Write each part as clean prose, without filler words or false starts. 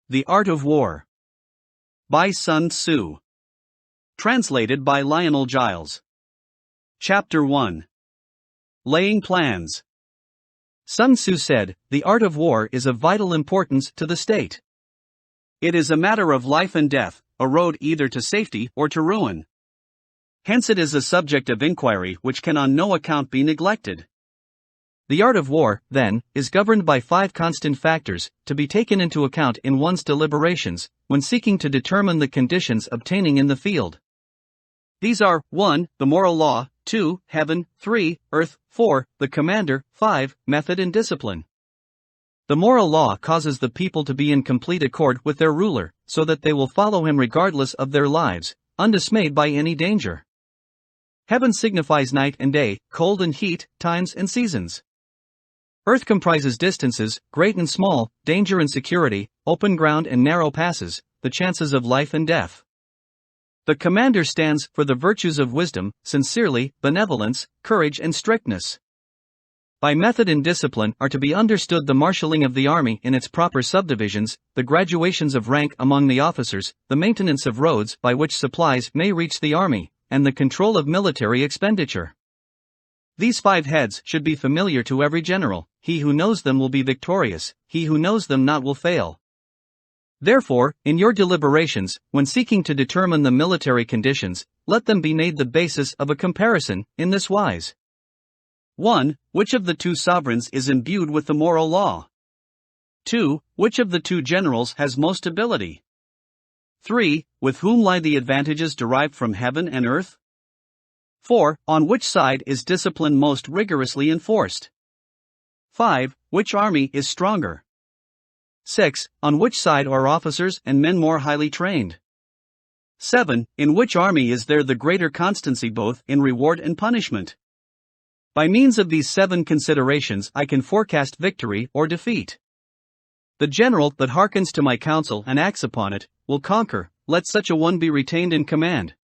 The Art of War. By Sun Tzu. Translated by Lionel Giles. Chapter 1. Laying Plans. Sun Tzu said, "The art of war is of vital importance to the state. It is a matter of life and death, a road either to safety or to ruin. Hence it is a subject of inquiry which can on no account be neglected." The art of war, then, is governed by 5 constant factors, to be taken into account in one's deliberations, when seeking to determine the conditions obtaining in the field. These are 1. The moral law, 2. Heaven, 3. Earth, 4. The commander, 5. Method and discipline. The moral law causes the people to be in complete accord with their ruler, so that they will follow him regardless of their lives, undismayed by any danger. Heaven signifies night and day, cold and heat, times and seasons. Earth comprises distances, great and small, danger and security, open ground and narrow passes, the chances of life and death. The commander stands for the virtues of wisdom, sincerity, benevolence, courage and strictness. By method and discipline are to be understood the marshalling of the army in its proper subdivisions, the graduations of rank among the officers, the maintenance of roads by which supplies may reach the army, and the control of military expenditure. These 5 heads should be familiar to every general. He who knows them will be victorious, he who knows them not will fail. Therefore, in your deliberations, when seeking to determine the military conditions, let them be made the basis of a comparison, in this wise. 1. Which of the 2 sovereigns is imbued with the moral law? 2. Which of the 2 generals has most ability? 3. With whom lie the advantages derived from heaven and earth? 4. On which side is discipline most rigorously enforced? 5. Which army is stronger? 6. On which side are officers and men more highly trained? 7. In which army is there the greater constancy both in reward and punishment? By means of these 7 considerations I can forecast victory or defeat. The general that hearkens to my counsel and acts upon it, will conquer, let such a one be retained in command.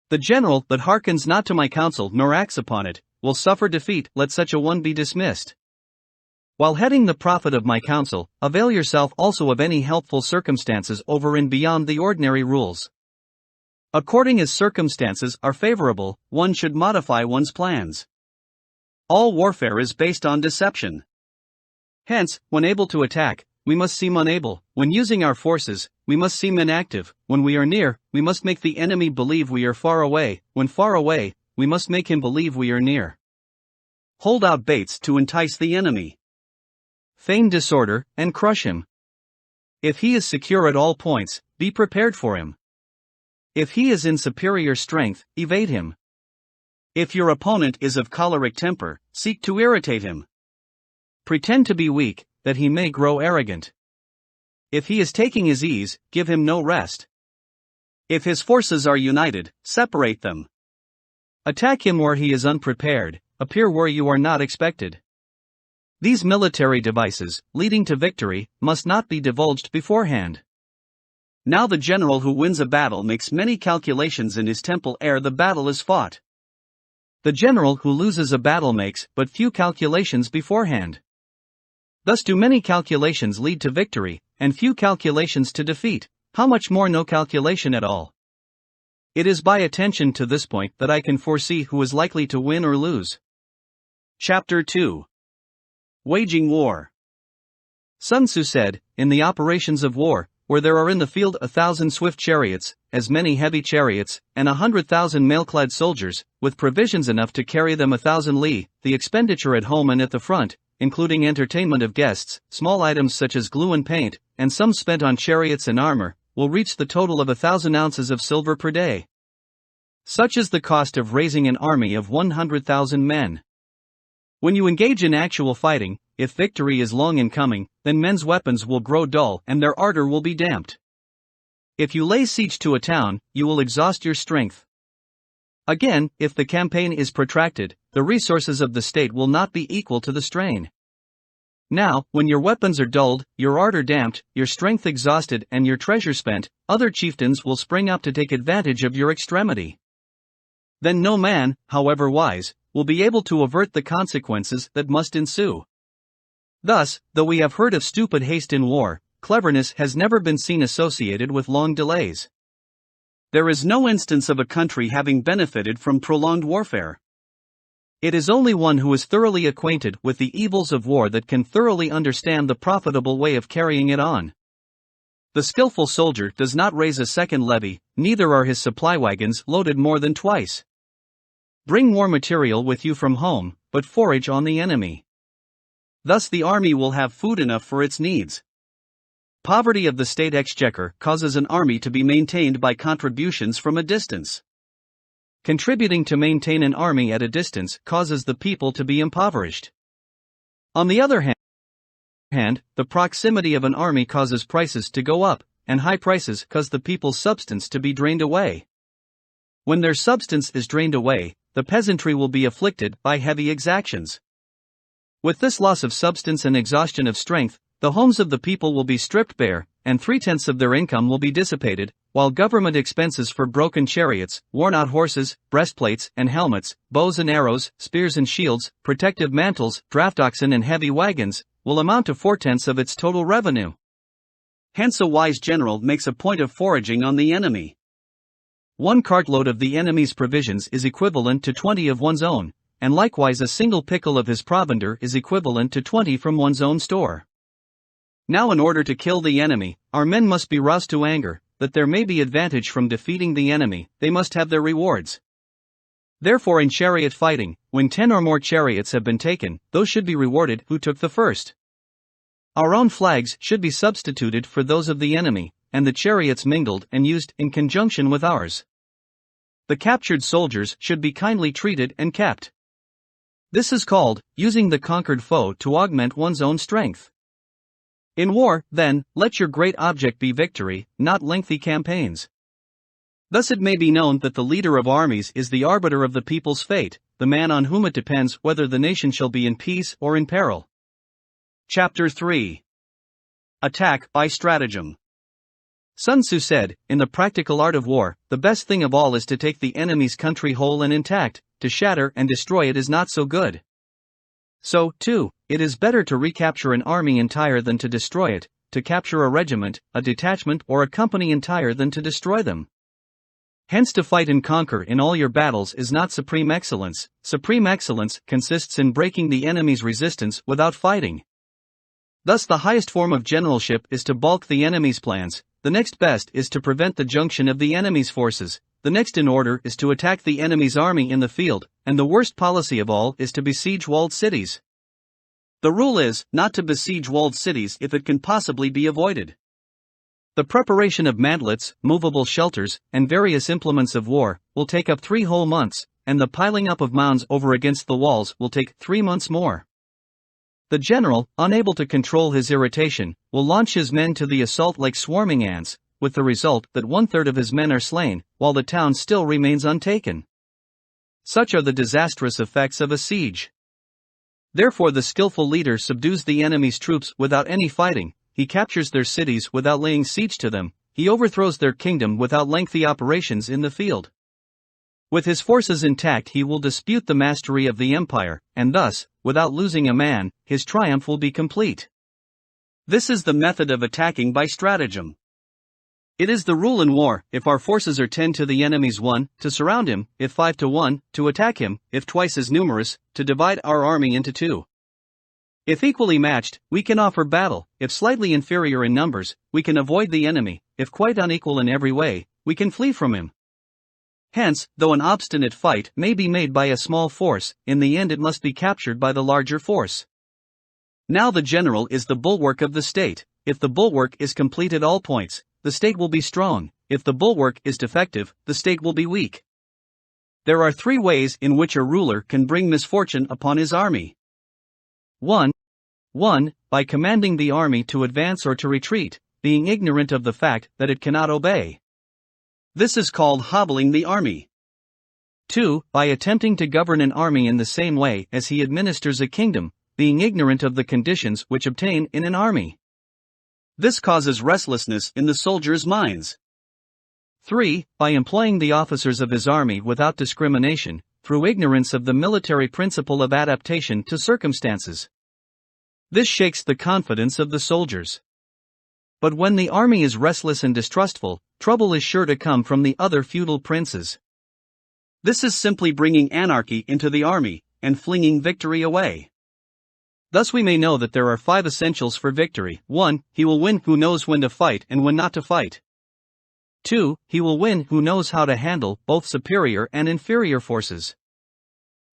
The general that hearkens not to my counsel nor acts upon it, will suffer defeat, let such a one be dismissed. While heading the profit of my counsel, avail yourself also of any helpful circumstances over and beyond the ordinary rules. According as circumstances are favorable, one should modify one's plans. All warfare is based on deception. Hence, when able to attack, we must seem unable; when using our forces, we must seem inactive; when we are near, we must make the enemy believe we are far away; when far away, we must make him believe we are near. Hold out baits to entice the enemy. Feign disorder, and crush him. If he is secure at all points, be prepared for him. If he is in superior strength, evade him. If your opponent is of choleric temper, seek to irritate him. Pretend to be weak, that he may grow arrogant. If he is taking his ease, give him no rest. If his forces are united, separate them. Attack him where he is unprepared, appear where you are not expected. These military devices, leading to victory, must not be divulged beforehand. Now the general who wins a battle makes many calculations in his temple ere the battle is fought. The general who loses a battle makes but few calculations beforehand. Thus do many calculations lead to victory, and few calculations to defeat, how much more no calculation at all. It is by attention to this point that I can foresee who is likely to win or lose. Chapter 2. Waging War. Sun Tzu said, "In the operations of war, where there are in the field 1,000 swift chariots, as many heavy chariots, and 100,000 mail-clad soldiers, with provisions enough to carry them 1,000 li, the expenditure at home and at the front, including entertainment of guests, small items such as glue and paint, and some spent on chariots and armor, will reach the total of 1,000 ounces of silver per day. Such is the cost of raising an army of 100,000 men. When you engage in actual fighting, if victory is long in coming, then men's weapons will grow dull and their ardor will be damped. If you lay siege to a town, you will exhaust your strength. Again, if the campaign is protracted, the resources of the state will not be equal to the strain. Now, when your weapons are dulled, your ardor damped, your strength exhausted and your treasure spent, other chieftains will spring up to take advantage of your extremity. Then no man, however wise, will be able to avert the consequences that must ensue. Thus, though we have heard of stupid haste in war, cleverness has never been seen associated with long delays. There is no instance of a country having benefited from prolonged warfare. It is only one who is thoroughly acquainted with the evils of war that can thoroughly understand the profitable way of carrying it on. The skillful soldier does not raise a second levy, neither are his supply wagons loaded more than twice. Bring war material with you from home, but forage on the enemy. Thus the army will have food enough for its needs. Poverty of the state exchequer causes an army to be maintained by contributions from a distance. Contributing to maintain an army at a distance causes the people to be impoverished. On the other hand, the proximity of an army causes prices to go up, and high prices cause the people's substance to be drained away. When their substance is drained away, the peasantry will be afflicted by heavy exactions. With this loss of substance and exhaustion of strength, the homes of the people will be stripped bare, and 3/10 of their income will be dissipated, while government expenses for broken chariots, worn-out horses, breastplates and helmets, bows and arrows, spears and shields, protective mantles, draft oxen and heavy wagons, will amount to 4/10 of its total revenue. Hence a wise general makes a point of foraging on the enemy. 1 cartload of the enemy's provisions is equivalent to 20 of one's own, and likewise a single pickle of his provender is equivalent to 20 from one's own store. Now in order to kill the enemy, our men must be roused to anger, that there may be advantage from defeating the enemy, they must have their rewards. Therefore in chariot fighting, when 10 or more chariots have been taken, those should be rewarded who took the first. Our own flags should be substituted for those of the enemy, and the chariots mingled and used in conjunction with ours. The captured soldiers should be kindly treated and kept. This is called using the conquered foe to augment one's own strength. In war, then, let your great object be victory, not lengthy campaigns. Thus it may be known that the leader of armies is the arbiter of the people's fate, the man on whom it depends whether the nation shall be in peace or in peril. Chapter 3. Attack by Stratagem. Sun Tzu said, in the practical art of war, the best thing of all is to take the enemy's country whole and intact, to shatter and destroy it is not so good. So, too, it is better to recapture an army entire than to destroy it, to capture a regiment, a detachment or a company entire than to destroy them. Hence to fight and conquer in all your battles is not supreme excellence. Supreme excellence consists in breaking the enemy's resistance without fighting. Thus the highest form of generalship is to balk the enemy's plans, the next best is to prevent the junction of the enemy's forces, the next in order is to attack the enemy's army in the field, and the worst policy of all is to besiege walled cities. The rule is not to besiege walled cities if it can possibly be avoided. The preparation of mantlets, movable shelters, and various implements of war will take up 3 whole months, and the piling up of mounds over against the walls will take 3 months more. The general, unable to control his irritation, will launch his men to the assault like swarming ants, with the result that 1/3 of his men are slain, while the town still remains untaken. Such are the disastrous effects of a siege. Therefore the skillful leader subdues the enemy's troops without any fighting, he captures their cities without laying siege to them, he overthrows their kingdom without lengthy operations in the field. With his forces intact he will dispute the mastery of the empire, and thus, without losing a man, his triumph will be complete. This is the method of attacking by stratagem. It is the rule in war, if our forces are 10 to the enemy's 1, to surround him, if 5 to 1, to attack him, if twice as numerous, to divide our army into 2. If equally matched, we can offer battle, if slightly inferior in numbers, we can avoid the enemy, if quite unequal in every way, we can flee from him. Hence, though an obstinate fight may be made by a small force, in the end it must be captured by the larger force. Now the general is the bulwark of the state. If the bulwark is complete at all points, the state will be strong. If the bulwark is defective, the state will be weak. There are 3 ways in which a ruler can bring misfortune upon his army. 1. By commanding the army to advance or to retreat, being ignorant of the fact that it cannot obey. This is called hobbling the army. 2. By attempting to govern an army in the same way as he administers a kingdom, being ignorant of the conditions which obtain in an army. This causes restlessness in the soldiers' minds. 3. By employing the officers of his army without discrimination, through ignorance of the military principle of adaptation to circumstances. This shakes the confidence of the soldiers. But when the army is restless and distrustful, trouble is sure to come from the other feudal princes. This is simply bringing anarchy into the army, and flinging victory away. Thus we may know that there are 5 essentials for victory. 1. He will win who knows when to fight and when not to fight. 2. He will win who knows how to handle both superior and inferior forces.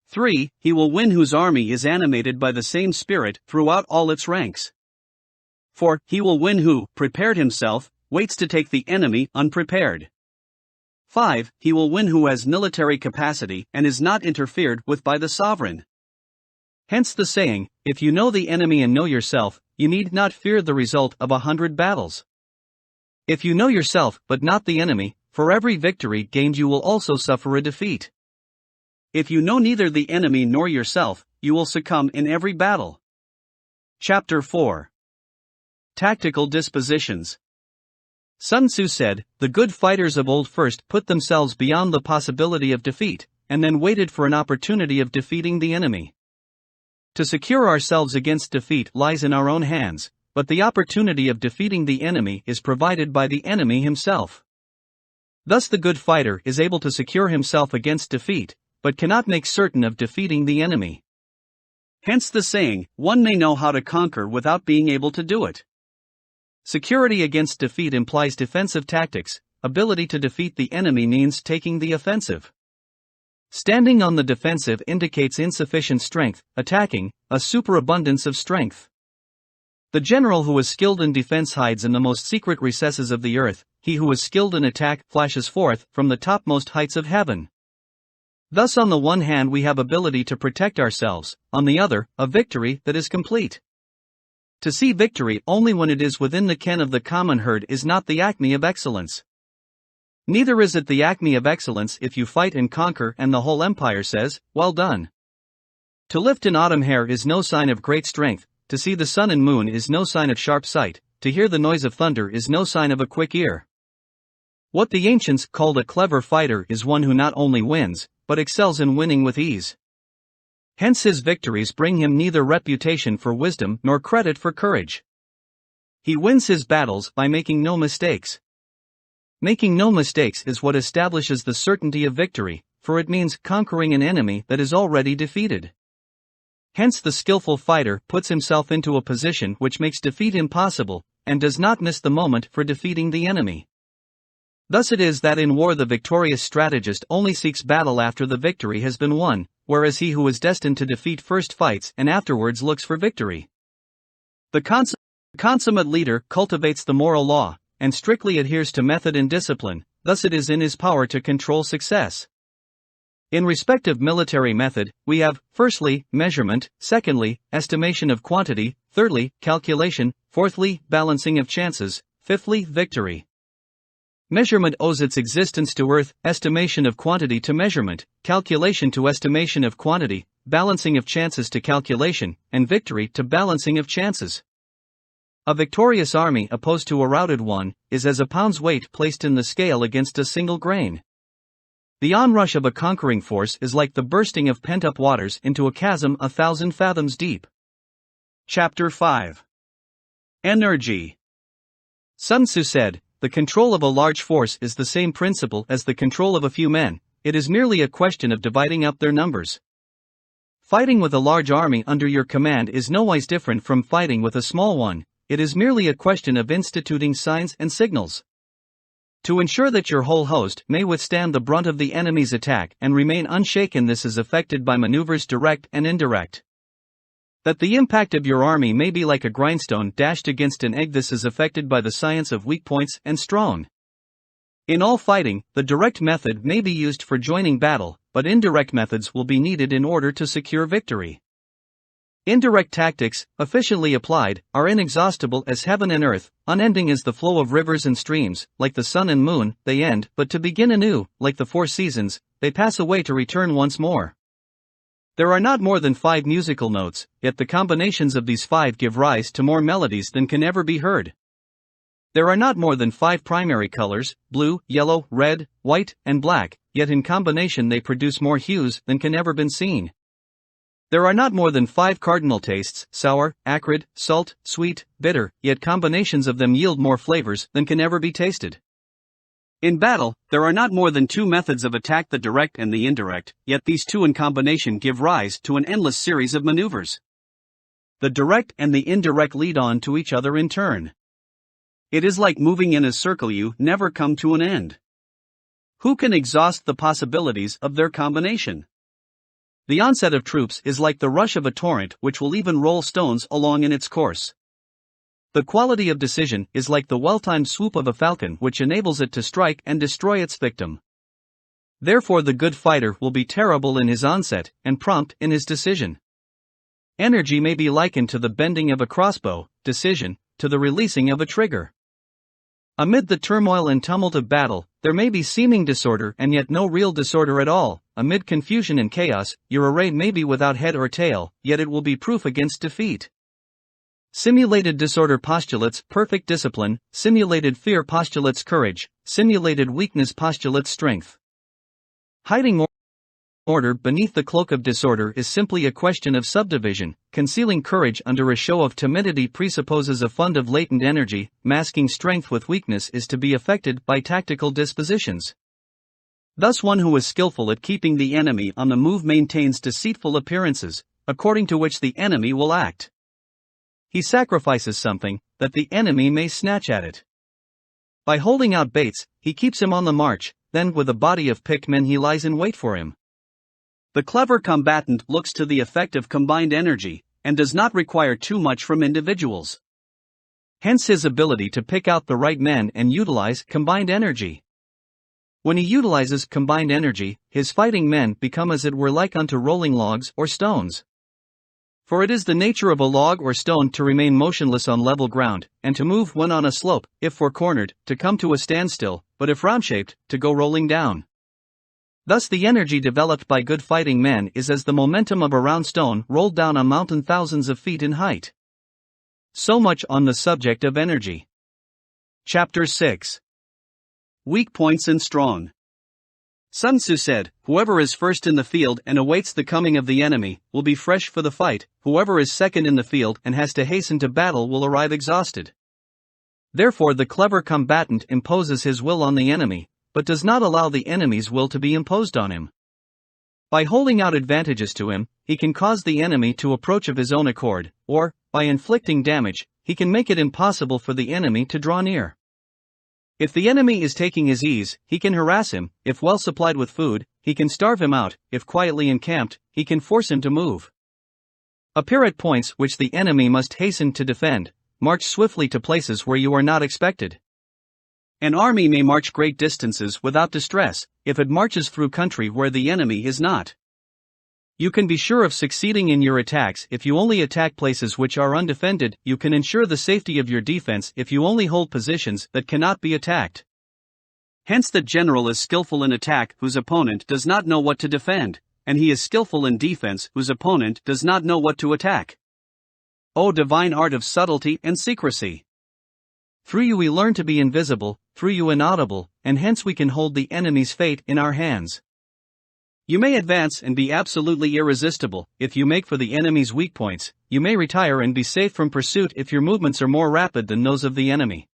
3. He will win whose army is animated by the same spirit throughout all its ranks. 4. He will win who, prepared himself, waits to take the enemy unprepared. 5. He will win who has military capacity and is not interfered with by the sovereign. Hence the saying, if you know the enemy and know yourself, you need not fear the result of 100 battles. If you know yourself but not the enemy, for every victory gained you will also suffer a defeat. If you know neither the enemy nor yourself, you will succumb in every battle. Chapter 4. Tactical Dispositions. Sun Tzu said, the good fighters of old first put themselves beyond the possibility of defeat, and then waited for an opportunity of defeating the enemy. To secure ourselves against defeat lies in our own hands, but the opportunity of defeating the enemy is provided by the enemy himself. Thus the good fighter is able to secure himself against defeat, but cannot make certain of defeating the enemy. Hence the saying, one may know how to conquer without being able to do it. Security against defeat implies defensive tactics, ability to defeat the enemy means taking the offensive. Standing on the defensive indicates insufficient strength, attacking, a superabundance of strength. The general who is skilled in defense hides in the most secret recesses of the earth, he who is skilled in attack flashes forth from the topmost heights of heaven. Thus on the one hand we have ability to protect ourselves, on the other, a victory that is complete. To see victory only when it is within the ken of the common herd is not the acme of excellence. Neither is it the acme of excellence if you fight and conquer and the whole empire says, well done. To lift an autumn hair is no sign of great strength, to see the sun and moon is no sign of sharp sight, to hear the noise of thunder is no sign of a quick ear. What the ancients called a clever fighter is one who not only wins, but excels in winning with ease. Hence his victories bring him neither reputation for wisdom nor credit for courage. He wins his battles by making no mistakes. Making no mistakes is what establishes the certainty of victory, for it means conquering an enemy that is already defeated. Hence the skillful fighter puts himself into a position which makes defeat impossible, and does not miss the moment for defeating the enemy. Thus it is that in war the victorious strategist only seeks battle after the victory has been won, whereas he who is destined to defeat first fights and afterwards looks for victory. The consummate leader cultivates the moral law, and strictly adheres to method and discipline, thus it is in his power to control success. In respect of military method, we have, firstly, measurement, secondly, estimation of quantity, thirdly, calculation, fourthly, balancing of chances, fifthly, victory. Measurement owes its existence to earth, estimation of quantity to measurement, calculation to estimation of quantity, balancing of chances to calculation, and victory to balancing of chances. A victorious army opposed to a routed one is as a pound's weight placed in the scale against a single grain. The onrush of a conquering force is like the bursting of pent-up waters into a chasm 1,000 fathoms deep. Chapter 5. Energy. Sun Tzu said, the control of a large force is the same principle as the control of a few men, it is merely a question of dividing up their numbers. Fighting with a large army under your command is nowise different from fighting with a small one, it is merely a question of instituting signs and signals. To ensure that your whole host may withstand the brunt of the enemy's attack and remain unshaken, this is effected by maneuvers direct and indirect. That the impact of your army may be like a grindstone dashed against an egg, this is effected by the science of weak points and strong. In all fighting, the direct method may be used for joining battle, but indirect methods will be needed in order to secure victory. Indirect tactics, efficiently applied, are inexhaustible as heaven and earth, unending as the flow of rivers and streams, like the sun and moon, they end, but to begin anew, like the 4 seasons, they pass away to return once more. There are not more than 5 musical notes, yet the combinations of these 5 give rise to more melodies than can ever be heard. There are not more than 5 primary colors, blue, yellow, red, white, and black, yet in combination they produce more hues than can ever been seen. There are not more than 5 cardinal tastes: sour, acrid, salt, sweet, bitter, yet combinations of them yield more flavors than can ever be tasted. In battle, there are not more than 2 methods of attack: the direct and the indirect, yet these two in combination give rise to an endless series of maneuvers. The direct and the indirect lead on to each other in turn. It is like moving in a circle, you never come to an end. Who can exhaust the possibilities of their combination? The onset of troops is like the rush of a torrent which will even roll stones along in its course. The quality of decision is like the well-timed swoop of a falcon which enables it to strike and destroy its victim. Therefore the good fighter will be terrible in his onset and prompt in his decision. Energy may be likened to the bending of a crossbow, decision, to the releasing of a trigger. Amid the turmoil and tumult of battle, there may be seeming disorder and yet no real disorder at all. Amid confusion and chaos, your array may be without head or tail, yet it will be proof against defeat. Simulated disorder postulates perfect discipline, simulated fear postulates courage, simulated weakness postulates strength. Hiding order beneath the cloak of disorder is simply a question of subdivision. Concealing courage under a show of timidity presupposes a fund of latent energy. Masking strength with weakness is to be effected by tactical dispositions. Thus one who is skillful at keeping the enemy on the move maintains deceitful appearances, according to which the enemy will act. He sacrifices something, that the enemy may snatch at it. By holding out baits, he keeps him on the march, then with a body of picked men he lies in wait for him. The clever combatant looks to the effect of combined energy, and does not require too much from individuals. Hence his ability to pick out the right men and utilize combined energy. When he utilizes combined energy, his fighting men become as it were like unto rolling logs or stones. For it is the nature of a log or stone to remain motionless on level ground, and to move when on a slope; if four-cornered, to come to a standstill, but if round-shaped, to go rolling down. Thus the energy developed by good fighting men is as the momentum of a round stone rolled down a mountain thousands of feet in height. So much on the subject of energy. Chapter 6. Weak points and strong. Sun Tzu said, "Whoever is first in the field and awaits the coming of the enemy, will be fresh for the fight. Whoever is second in the field and has to hasten to battle will arrive exhausted." Therefore the clever combatant imposes his will on the enemy, but does not allow the enemy's will to be imposed on him. By holding out advantages to him, he can cause the enemy to approach of his own accord, or, by inflicting damage, he can make it impossible for the enemy to draw near. If the enemy is taking his ease, he can harass him; if well supplied with food, he can starve him out; if quietly encamped, he can force him to move. Appear at points which the enemy must hasten to defend, march swiftly to places where you are not expected. An army may march great distances without distress, if it marches through country where the enemy is not. You can be sure of succeeding in your attacks if you only attack places which are undefended. You can ensure the safety of your defense if you only hold positions that cannot be attacked. Hence the general is skillful in attack whose opponent does not know what to defend, and he is skillful in defense whose opponent does not know what to attack. O divine art of subtlety and secrecy! Through you we learn to be invisible, through you inaudible, and hence we can hold the enemy's fate in our hands. You may advance and be absolutely irresistible. If you make for the enemy's weak points, you may retire and be safe from pursuit if your movements are more rapid than those of the enemy.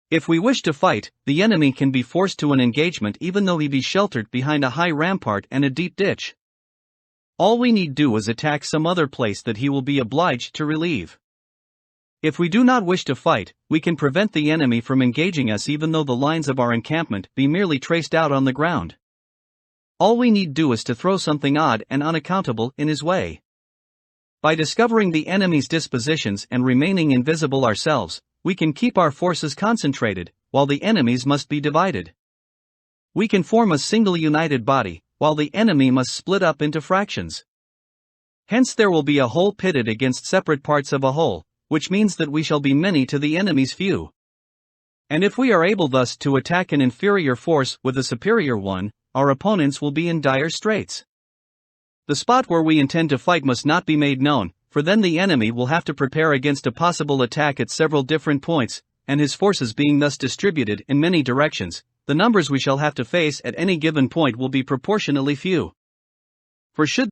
If we wish to fight, the enemy can be forced to an engagement even though he be sheltered behind a high rampart and a deep ditch. All we need do is attack some other place that he will be obliged to relieve. If we do not wish to fight, we can prevent the enemy from engaging us even though the lines of our encampment be merely traced out on the ground. All we need do is to throw something odd and unaccountable in his way. By discovering the enemy's dispositions and remaining invisible ourselves, we can keep our forces concentrated, while the enemy's must be divided. We can form a single united body, while the enemy must split up into fractions. Hence there will be a whole pitted against separate parts of a whole, which means that we shall be many to the enemy's few. And if we are able thus to attack an inferior force with a superior one, our opponents will be in dire straits. The spot where we intend to fight must not be made known, for then the enemy will have to prepare against a possible attack at several different points, and his forces being thus distributed in many directions, the numbers we shall have to face at any given point will be proportionally few. For should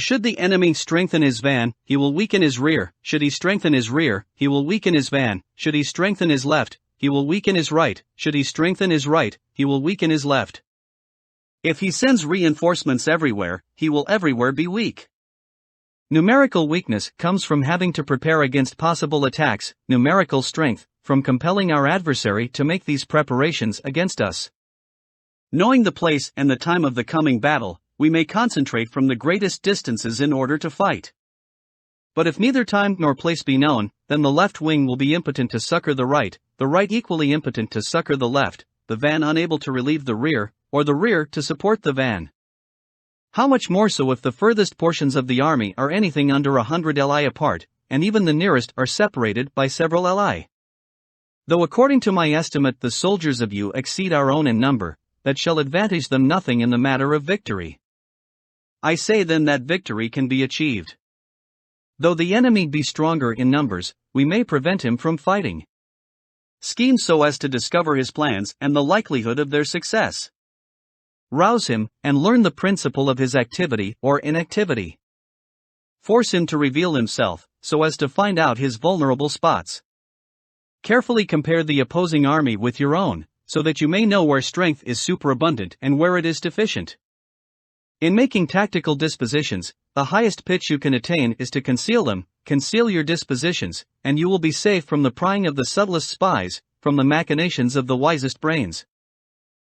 Should the enemy strengthen his van, he will weaken his rear. Should he strengthen his rear, he will weaken his van. Should he strengthen his left, he will weaken his right. Should he strengthen his right, he will weaken his left. If he sends reinforcements everywhere, he will everywhere be weak. Numerical weakness comes from having to prepare against possible attacks, numerical strength, from compelling our adversary to make these preparations against us. Knowing the place and the time of the coming battle, we may concentrate from the greatest distances in order to fight. But if neither time nor place be known, then the left wing will be impotent to succor the right equally impotent to succor the left, the van unable to relieve the rear, or the rear to support the van. How much more so if the furthest portions of the army are anything under 100 li apart, and even the nearest are separated by several li. Though according to my estimate the soldiers of you exceed our own in number, that shall advantage them nothing in the matter of victory. I say then that victory can be achieved. Though the enemy be stronger in numbers, we may prevent him from fighting. Scheme so as to discover his plans and the likelihood of their success. Rouse him, and learn the principle of his activity or inactivity. Force him to reveal himself, so as to find out his vulnerable spots. Carefully compare the opposing army with your own, so that you may know where strength is superabundant and where it is deficient. In making tactical dispositions, the highest pitch you can attain is to conceal them. Conceal your dispositions, and you will be safe from the prying of the subtlest spies, from the machinations of the wisest brains.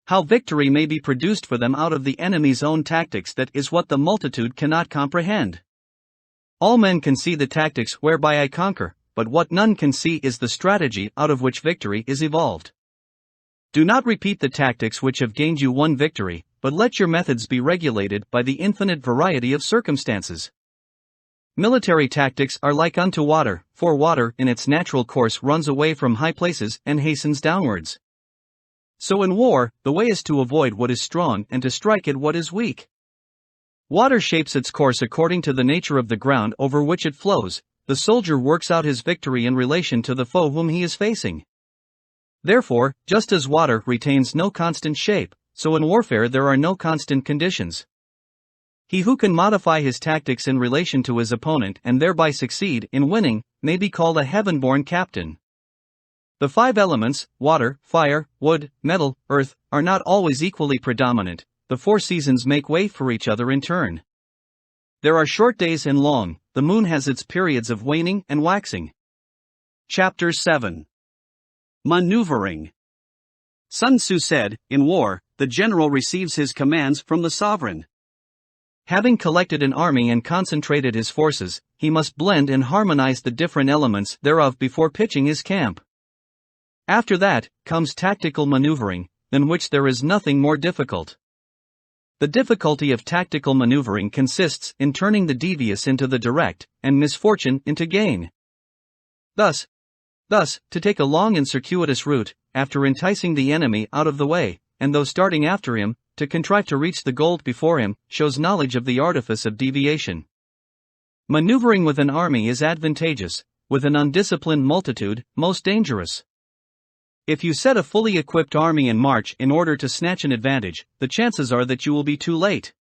How victory may be produced for them out of the enemy's own tactics, that is what the multitude cannot comprehend. All men can see the tactics whereby I conquer, but what none can see is the strategy out of which victory is evolved. Do not repeat the tactics which have gained you one victory, but let your methods be regulated by the infinite variety of circumstances. Military tactics are like unto water, for water in its natural course runs away from high places and hastens downwards. So in war, the way is to avoid what is strong and to strike at what is weak. Water shapes its course according to the nature of the ground over which it flows. The soldier works out his victory in relation to the foe whom he is facing. Therefore, just as water retains no constant shape, so in warfare there are no constant conditions. He who can modify his tactics in relation to his opponent and thereby succeed in winning, may be called a heaven-born captain. The five elements, water, fire, wood, metal, earth, are not always equally predominant. The four seasons make way for each other in turn. There are short days and long, the moon has its periods of waning and waxing. Chapter 7. Maneuvering. Sun Tzu said, in war, the general receives his commands from the sovereign. Having collected an army and concentrated his forces, he must blend and harmonize the different elements thereof before pitching his camp. After that, comes tactical maneuvering, than which there is nothing more difficult. The difficulty of tactical maneuvering consists in turning the devious into the direct, and misfortune into gain. Thus, to take a long and circuitous route, after enticing the enemy out of the way, and though starting after him, to contrive to reach the goal before him, shows knowledge of the artifice of deviation. Maneuvering with an army is advantageous, with an undisciplined multitude, most dangerous. If you set a fully equipped army in march in order to snatch an advantage, the chances are that you will be too late.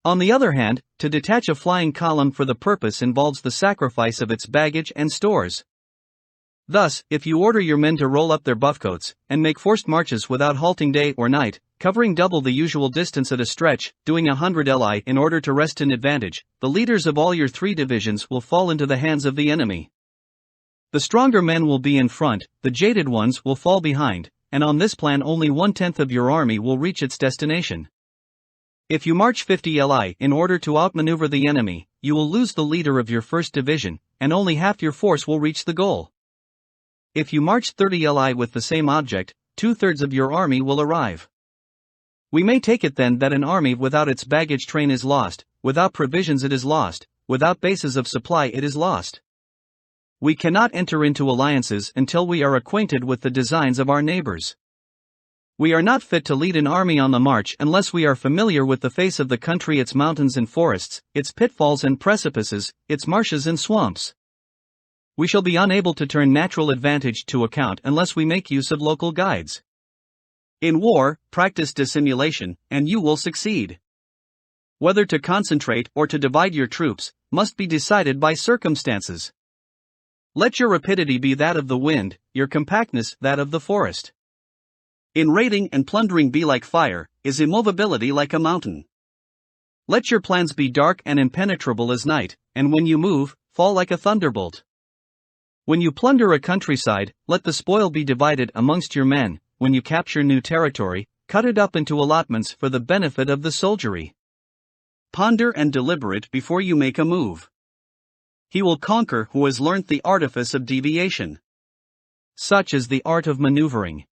On the other hand, to detach a flying column for the purpose involves the sacrifice of its baggage and stores. Thus, if you order your men to roll up their buffcoats, and make forced marches without halting day or night, covering double the usual distance at a stretch, doing 100 li in order to wrest an advantage, the leaders of all your 3 divisions will fall into the hands of the enemy. The stronger men will be in front, the jaded ones will fall behind, and on this plan only 1/10 of your army will reach its destination. If you march 50 li in order to outmaneuver the enemy, you will lose the leader of your first division, and only half your force will reach the goal. If you march 30 li with the same object, 2/3 of your army will arrive. We may take it then that an army without its baggage train is lost, without provisions it is lost, without bases of supply it is lost. We cannot enter into alliances until we are acquainted with the designs of our neighbors. We are not fit to lead an army on the march unless we are familiar with the face of the country, its mountains and forests, its pitfalls and precipices, its marshes and swamps. We shall be unable to turn natural advantage to account unless we make use of local guides. In war, practice dissimulation, and you will succeed. Whether to concentrate or to divide your troops must be decided by circumstances. Let your rapidity be that of the wind, your compactness that of the forest. In raiding and plundering be like fire, is immovability like a mountain. Let your plans be dark and impenetrable as night, and when you move, fall like a thunderbolt. When you plunder a countryside, let the spoil be divided amongst your men. When you capture new territory, cut it up into allotments for the benefit of the soldiery. Ponder and deliberate before you make a move. He will conquer who has learnt the artifice of deviation. Such is the art of maneuvering.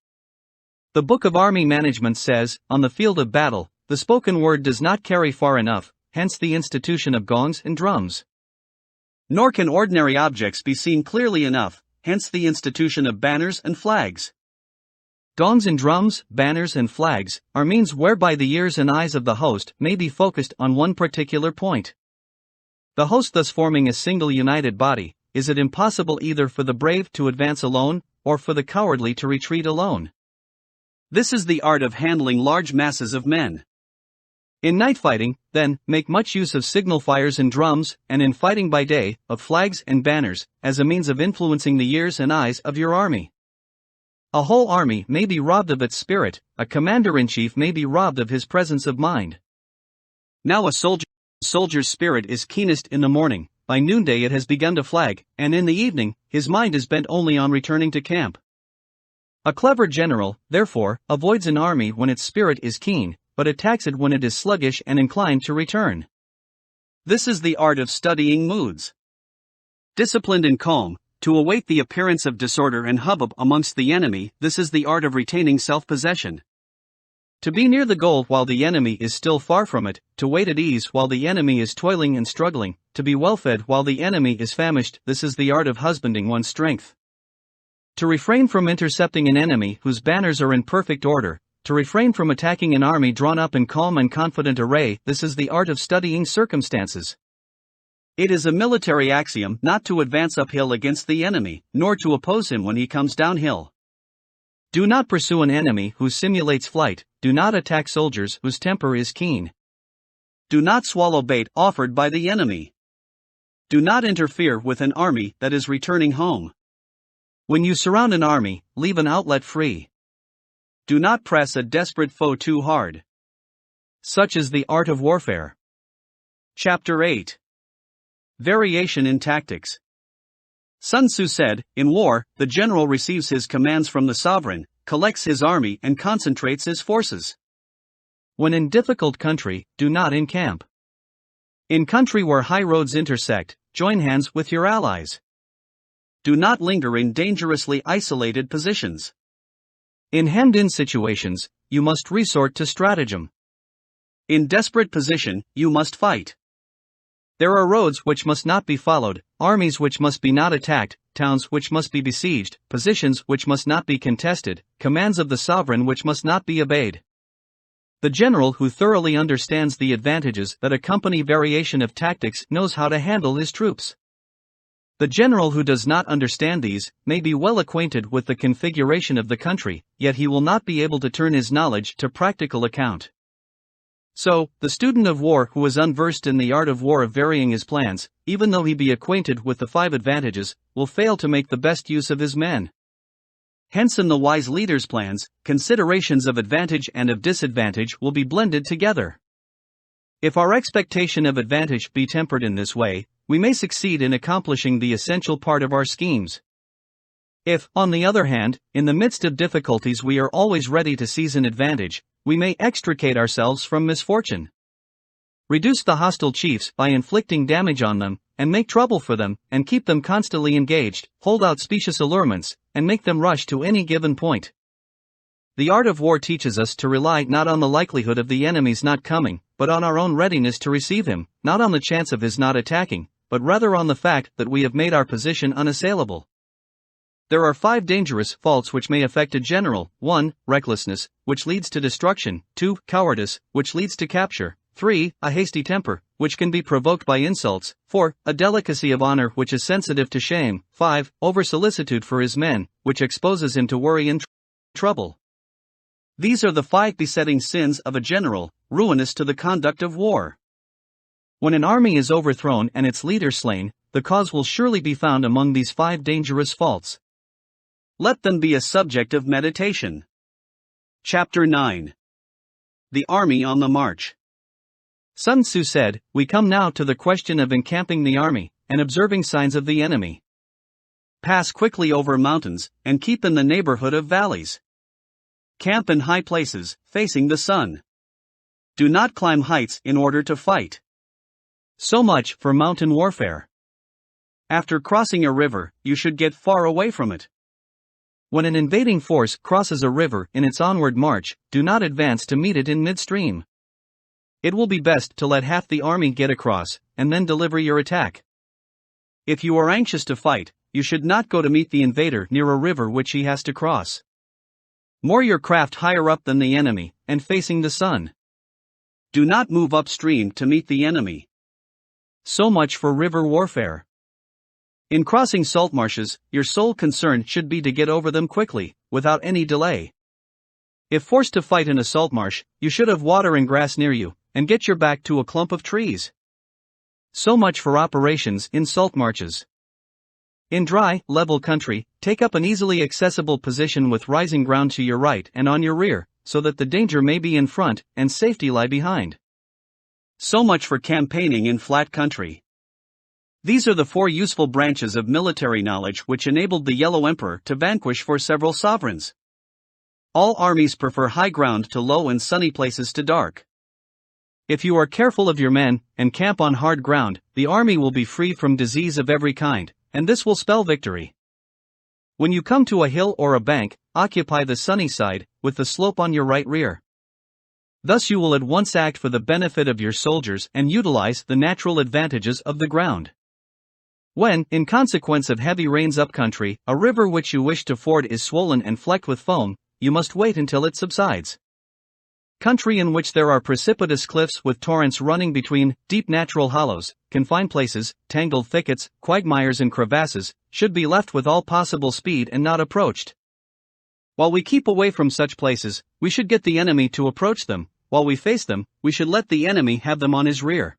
The Book of Army Management says, on the field of battle, the spoken word does not carry far enough, hence the institution of gongs and drums. Nor can ordinary objects be seen clearly enough, hence the institution of banners and flags. Gongs and drums, banners and flags, are means whereby the ears and eyes of the host may be focused on one particular point. The host thus forming a single united body, is it impossible either for the brave to advance alone, or for the cowardly to retreat alone. This is the art of handling large masses of men. In night fighting, then, make much use of signal fires and drums, and in fighting by day, of flags and banners, as a means of influencing the ears and eyes of your army. A whole army may be robbed of its spirit, a commander-in-chief may be robbed of his presence of mind. Now a soldier's spirit is keenest in the morning, by noonday it has begun to flag, and in the evening, his mind is bent only on returning to camp. A clever general, therefore, avoids an army when its spirit is keen, but attacks it when it is sluggish and inclined to return. This is the art of studying moods. Disciplined and calm, to await the appearance of disorder and hubbub amongst the enemy, this is the art of retaining self-possession. To be near the goal while the enemy is still far from it, to wait at ease while the enemy is toiling and struggling, to be well-fed while the enemy is famished, this is the art of husbanding one's strength. To refrain from intercepting an enemy whose banners are in perfect order, to refrain from attacking an army drawn up in calm and confident array, this is the art of studying circumstances. It is a military axiom not to advance uphill against the enemy, nor to oppose him when he comes downhill. Do not pursue an enemy who simulates flight, do not attack soldiers whose temper is keen. Do not swallow bait offered by the enemy. Do not interfere with an army that is returning home. When you surround an army, leave an outlet free. Do not press a desperate foe too hard. Such is the art of warfare. Chapter 8. Variation in tactics. Sun Tzu said, in war, the general receives his commands from the sovereign, collects his army and concentrates his forces. When in difficult country, do not encamp. In country where high roads intersect, join hands with your allies. Do not linger in dangerously isolated positions. In hemmed-in situations, you must resort to stratagem. In desperate position, you must fight. There are roads which must not be followed, armies which must be not attacked, towns which must be besieged, positions which must not be contested, commands of the sovereign which must not be obeyed. The general who thoroughly understands the advantages that accompany variation of tactics knows how to handle his troops. The general who does not understand these may be well acquainted with the configuration of the country, yet he will not be able to turn his knowledge to practical account. So, the student of war who is unversed in the art of war of varying his plans, even though he be acquainted with the 5 advantages, will fail to make the best use of his men. Hence in the wise leader's plans, considerations of advantage and of disadvantage will be blended together. If our expectation of advantage be tempered in this way, we may succeed in accomplishing the essential part of our schemes. If, on the other hand, in the midst of difficulties we are always ready to seize an advantage, we may extricate ourselves from misfortune. Reduce the hostile chiefs by inflicting damage on them, and make trouble for them, and keep them constantly engaged, hold out specious allurements, and make them rush to any given point. The art of war teaches us to rely not on the likelihood of the enemy's not coming, but on our own readiness to receive him, not on the chance of his not attacking, but rather on the fact that we have made our position unassailable. There are 5 dangerous faults which may affect a general: 1. Recklessness, which leads to destruction; 2. Cowardice, which leads to capture; 3. A hasty temper, which can be provoked by insults; 4. A delicacy of honor which is sensitive to shame; 5. Over-solicitude for his men, which exposes him to worry and trouble. These are the 5 besetting sins of a general, ruinous to the conduct of war. When an army is overthrown and its leader slain, the cause will surely be found among these 5 dangerous faults. Let them be a subject of meditation. Chapter 9. The Army on the March. Sun Tzu said, "We come now to the question of encamping the army, and observing signs of the enemy. Pass quickly over mountains, and keep in the neighborhood of valleys. Camp in high places, facing the sun. Do not climb heights in order to fight." So much for mountain warfare. After crossing a river, you should get far away from it. When an invading force crosses a river in its onward march, do not advance to meet it in midstream. It will be best to let half the army get across, and then deliver your attack. If you are anxious to fight, you should not go to meet the invader near a river which he has to cross. Moor your craft higher up than the enemy, and facing the sun. Do not move upstream to meet the enemy. So much for river warfare. In crossing salt marshes, your sole concern should be to get over them quickly, without any delay. If forced to fight in a salt marsh, you should have water and grass near you, and get your back to a clump of trees. So much for operations in salt marshes. In dry, level country, take up an easily accessible position with rising ground to your right and on your rear, so that the danger may be in front and safety lie behind. So much for campaigning in flat country. These are the 4 useful branches of military knowledge which enabled the Yellow Emperor to vanquish for several sovereigns. All armies prefer high ground to low and sunny places to dark. If you are careful of your men, and camp on hard ground, the army will be free from disease of every kind, and this will spell victory. When you come to a hill or a bank, occupy the sunny side, with the slope on your right rear. Thus you will at once act for the benefit of your soldiers and utilize the natural advantages of the ground. When, in consequence of heavy rains upcountry, a river which you wish to ford is swollen and flecked with foam, you must wait until it subsides. Country in which there are precipitous cliffs with torrents running between, deep natural hollows, confined places, tangled thickets, quagmires and crevasses, should be left with all possible speed and not approached. While we keep away from such places, we should get the enemy to approach them. While we face them, we should let the enemy have them on his rear.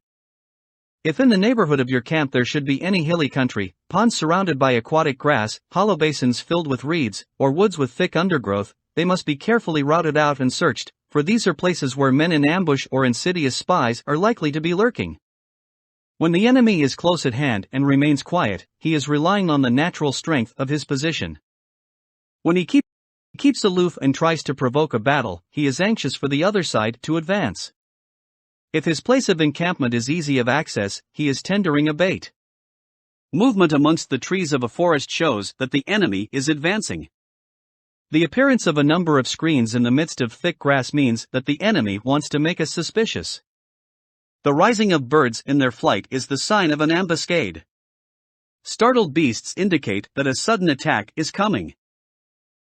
If in the neighborhood of your camp there should be any hilly country, ponds surrounded by aquatic grass, hollow basins filled with reeds, or woods with thick undergrowth, they must be carefully routed out and searched, for these are places where men in ambush or insidious spies are likely to be lurking. When the enemy is close at hand and remains quiet, he is relying on the natural strength of his position. When he keeps aloof and tries to provoke a battle, he is anxious for the other side to advance. If his place of encampment is easy of access, he is tendering a bait. Movement amongst the trees of a forest shows that the enemy is advancing. The appearance of a number of screens in the midst of thick grass means that the enemy wants to make us suspicious. The rising of birds in their flight is the sign of an ambuscade. Startled beasts indicate that a sudden attack is coming.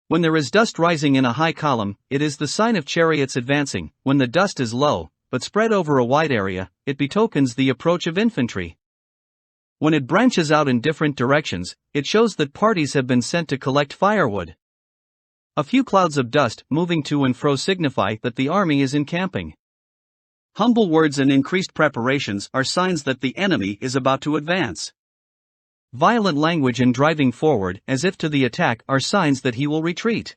When there is dust rising in a high column, it is the sign of chariots advancing. When the dust is low, but spread over a wide area, it betokens the approach of infantry. When it branches out in different directions, it shows that parties have been sent to collect firewood. A few clouds of dust moving to and fro signify that the army is encamping. Humble words and increased preparations are signs that the enemy is about to advance. Violent language and driving forward as if to the attack are signs that he will retreat.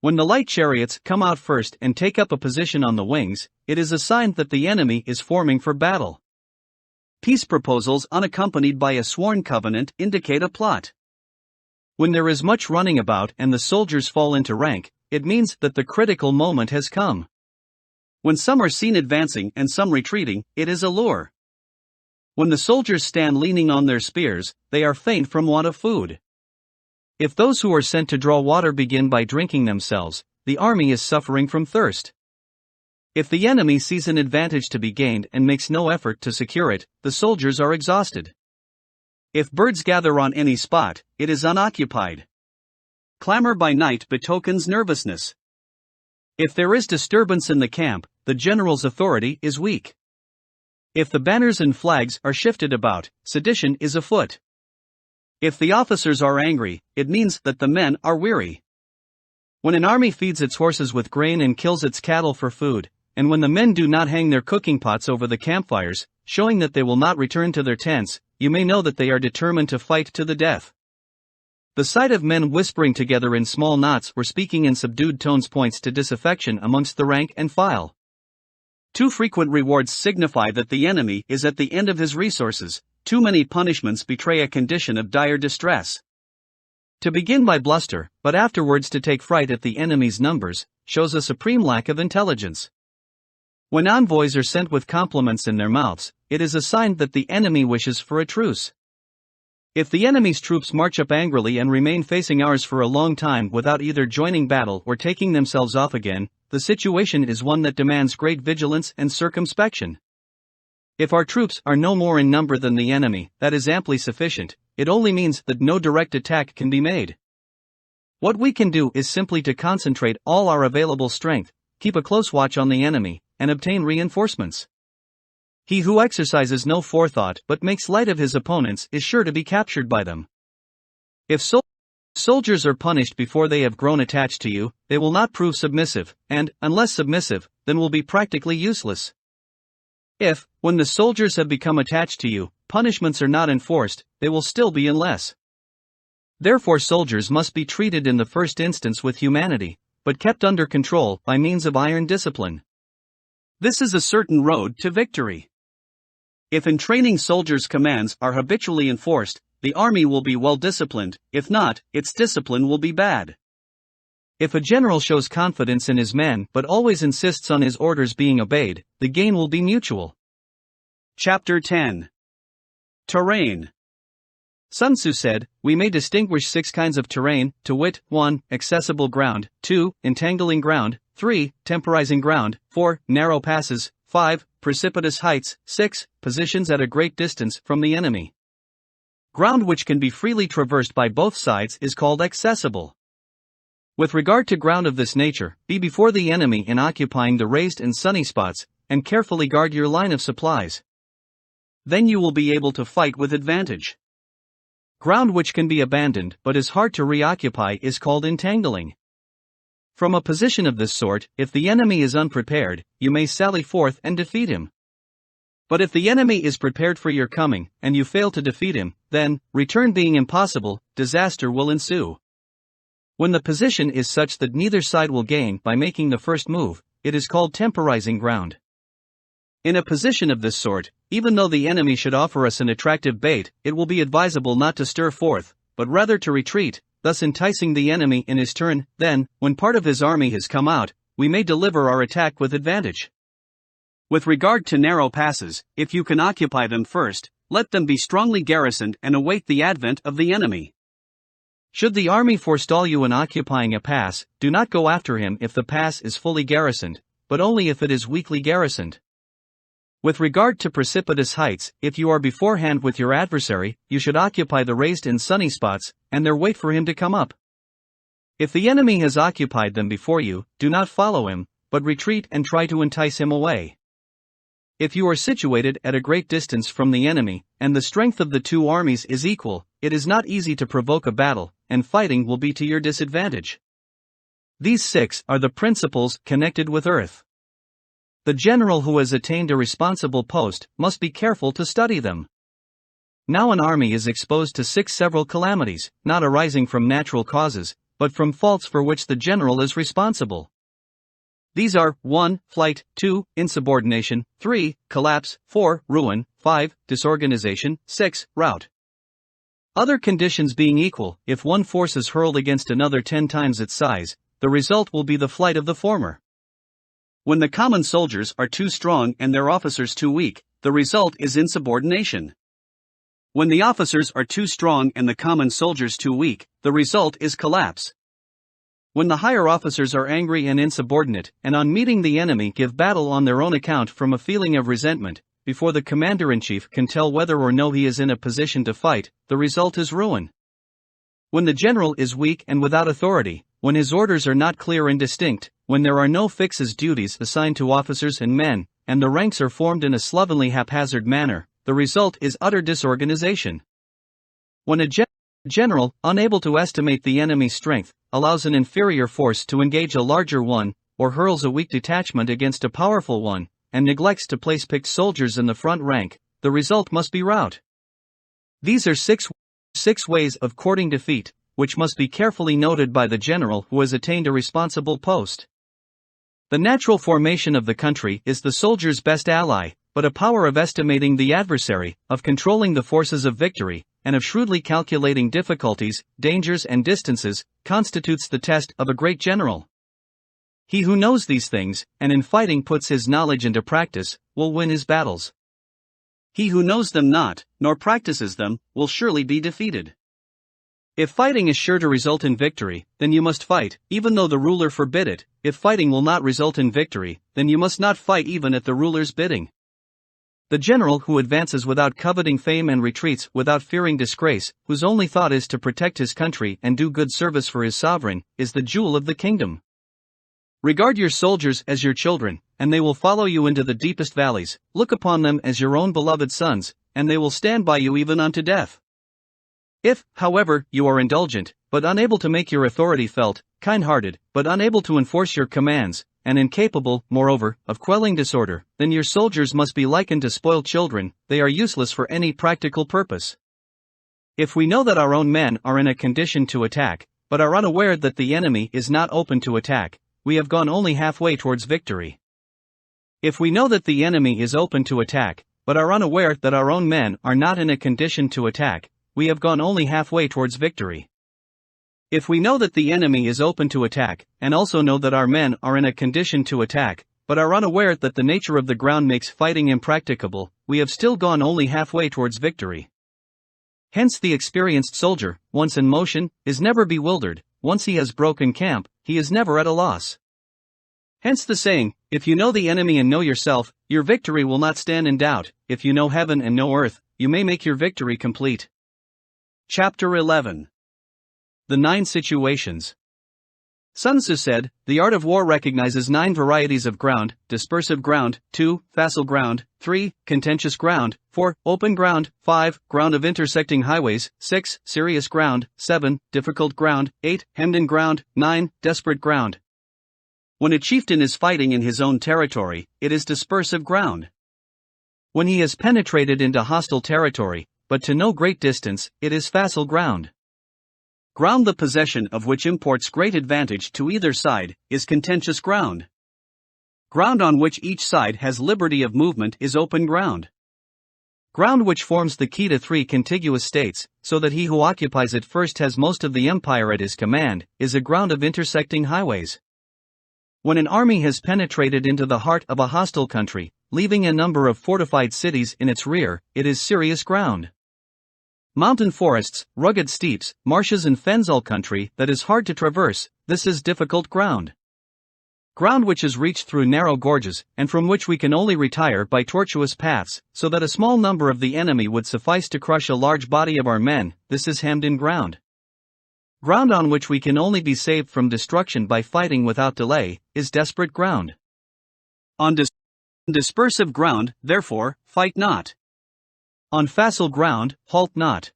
When the light chariots come out first and take up a position on the wings, it is a sign that the enemy is forming for battle. Peace proposals unaccompanied by a sworn covenant indicate a plot. When there is much running about and the soldiers fall into rank, it means that the critical moment has come. When some are seen advancing and some retreating, it is a lure. When the soldiers stand leaning on their spears, they are faint from want of food. If those who are sent to draw water begin by drinking themselves, the army is suffering from thirst. If the enemy sees an advantage to be gained and makes no effort to secure it, the soldiers are exhausted. If birds gather on any spot, it is unoccupied. Clamor by night betokens nervousness. If there is disturbance in the camp, the general's authority is weak. If the banners and flags are shifted about, sedition is afoot. If the officers are angry, it means that the men are weary. When an army feeds its horses with grain and kills its cattle for food, and when the men do not hang their cooking pots over the campfires, showing that they will not return to their tents, you may know that they are determined to fight to the death. The sight of men whispering together in small knots or speaking in subdued tones points to disaffection amongst the rank and file. Too frequent rewards signify that the enemy is at the end of his resources. Too many punishments betray a condition of dire distress. To begin by bluster, but afterwards to take fright at the enemy's numbers, shows a supreme lack of intelligence. When envoys are sent with compliments in their mouths, it is a sign that the enemy wishes for a truce. If the enemy's troops march up angrily and remain facing ours for a long time without either joining battle or taking themselves off again, the situation is one that demands great vigilance and circumspection. If our troops are no more in number than the enemy, that is amply sufficient. It only means that no direct attack can be made. What we can do is simply to concentrate all our available strength, keep a close watch on the enemy, and obtain reinforcements. He who exercises no forethought but makes light of his opponents is sure to be captured by them. If soldiers are punished before they have grown attached to you, they will not prove submissive, and, unless submissive, then will be practically useless. If, when the soldiers have become attached to you, punishments are not enforced, they will still be unless. Therefore soldiers must be treated in the first instance with humanity, but kept under control by means of iron discipline. This is a certain road to victory. If in training soldiers' commands are habitually enforced, the army will be well disciplined. If not, its discipline will be bad. If a general shows confidence in his men but always insists on his orders being obeyed, the gain will be mutual. Chapter 10. Terrain. Sun Tzu said, "We may distinguish 6 kinds of terrain, to wit, 1. Accessible ground, 2. Entangling ground, 3. Temporizing ground, 4. Narrow passes, 5. Precipitous heights, 6. Positions at a great distance from the enemy." Ground which can be freely traversed by both sides is called accessible. With regard to ground of this nature, be before the enemy in occupying the raised and sunny spots, and carefully guard your line of supplies. Then you will be able to fight with advantage. Ground which can be abandoned but is hard to reoccupy is called entangling. From a position of this sort, if the enemy is unprepared, you may sally forth and defeat him. But if the enemy is prepared for your coming, and you fail to defeat him, then, return being impossible, disaster will ensue. When the position is such that neither side will gain by making the first move, it is called temporizing ground. In a position of this sort, even though the enemy should offer us an attractive bait, it will be advisable not to stir forth, but rather to retreat, thus enticing the enemy in his turn. Then, when part of his army has come out, we may deliver our attack with advantage. With regard to narrow passes, if you can occupy them first, let them be strongly garrisoned and await the advent of the enemy. Should the army forestall you in occupying a pass, do not go after him if the pass is fully garrisoned, but only if it is weakly garrisoned. With regard to precipitous heights, if you are beforehand with your adversary, you should occupy the raised and sunny spots, and there wait for him to come up. If the enemy has occupied them before you, do not follow him, but retreat and try to entice him away. If you are situated at a great distance from the enemy, and the strength of the two armies is equal, it is not easy to provoke a battle, and fighting will be to your disadvantage. These 6 are the principles connected with earth. The general who has attained a responsible post must be careful to study them. Now an army is exposed to 6 several calamities, not arising from natural causes, but from faults for which the general is responsible. These are 1. Flight, 2. Insubordination, 3. Collapse, 4. Ruin, 5. Disorganization, 6. Rout. Other conditions being equal, if one force is hurled against another 10 times its size, the result will be the flight of the former. When the common soldiers are too strong and their officers too weak, the result is insubordination. When the officers are too strong and the common soldiers too weak, the result is collapse. When the higher officers are angry and insubordinate, and on meeting the enemy give battle on their own account from a feeling of resentment, before the commander-in-chief can tell whether or no he is in a position to fight, the result is ruin. When the general is weak and without authority, when his orders are not clear and distinct, when there are no fixed duties assigned to officers and men, and the ranks are formed in a slovenly haphazard manner, the result is utter disorganization. When a general, unable to estimate the enemy's strength, allows an inferior force to engage a larger one, or hurls a weak detachment against a powerful one, and neglects to place picked soldiers in the front rank, the result must be rout. These are six ways of courting defeat, which must be carefully noted by the general who has attained a responsible post. The natural formation of the country is the soldier's best ally, but a power of estimating the adversary, of controlling the forces of victory, and of shrewdly calculating difficulties, dangers and distances, constitutes the test of a great general. He who knows these things, and in fighting puts his knowledge into practice, will win his battles. He who knows them not, nor practices them, will surely be defeated. If fighting is sure to result in victory, then you must fight, even though the ruler forbid it. If fighting will not result in victory, then you must not fight even at the ruler's bidding. The general who advances without coveting fame and retreats without fearing disgrace, whose only thought is to protect his country and do good service for his sovereign, is the jewel of the kingdom. Regard your soldiers as your children, and they will follow you into the deepest valleys. Look upon them as your own beloved sons, and they will stand by you even unto death. If, however, you are indulgent, but unable to make your authority felt, kind-hearted, but unable to enforce your commands, and incapable, moreover, of quelling disorder, then your soldiers must be likened to spoiled children. They are useless for any practical purpose. If we know that our own men are in a condition to attack, but are unaware that the enemy is not open to attack, we have gone only halfway towards victory. If we know that the enemy is open to attack, but are unaware that our own men are not in a condition to attack, we have gone only halfway towards victory. If we know that the enemy is open to attack, and also know that our men are in a condition to attack, but are unaware that the nature of the ground makes fighting impracticable, we have still gone only halfway towards victory. Hence the experienced soldier, once in motion, is never bewildered. Once he has broken camp, he is never at a loss. Hence the saying, if you know the enemy and know yourself, your victory will not stand in doubt. If you know heaven and know earth, you may make your victory complete. Chapter 11. The 9 Situations. Sun Tzu said, the art of war recognizes 9 varieties of ground: dispersive ground, 2, facile ground, 3, contentious ground, 4, open ground, 5, ground of intersecting highways, 6, serious ground, 7, difficult ground, 8, hemmed-in ground, 9, desperate ground. When a chieftain is fighting in his own territory, it is dispersive ground. When he has penetrated into hostile territory, but to no great distance, it is facile ground. Ground the possession of which imports great advantage to either side, is contentious ground. Ground on which each side has liberty of movement is open ground. Ground which forms the key to 3 contiguous states, so that he who occupies it first has most of the empire at his command, is a ground of intersecting highways. When an army has penetrated into the heart of a hostile country, leaving a number of fortified cities in its rear, it is serious ground. Mountain forests, rugged steeps, marshes and fens, all country that is hard to traverse, this is difficult ground. Ground which is reached through narrow gorges, and from which we can only retire by tortuous paths, so that a small number of the enemy would suffice to crush a large body of our men, this is hemmed-in ground. Ground on which we can only be saved from destruction by fighting without delay, is desperate ground. On dispersive ground, therefore, fight not. On facile ground, halt not.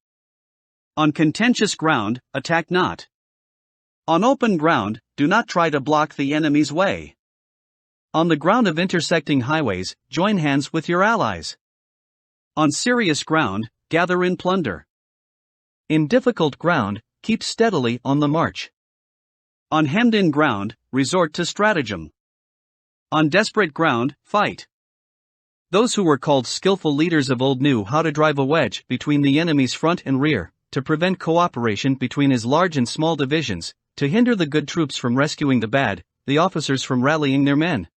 On contentious ground, attack not. On open ground, do not try to block the enemy's way. On the ground of intersecting highways, join hands with your allies. On serious ground, gather in plunder. In difficult ground, keep steadily on the march. On hemmed-in ground, resort to stratagem. On desperate ground, fight. Those who were called skillful leaders of old knew how to drive a wedge between the enemy's front and rear, to prevent cooperation between his large and small divisions, to hinder the good troops from rescuing the bad, the officers from rallying their men.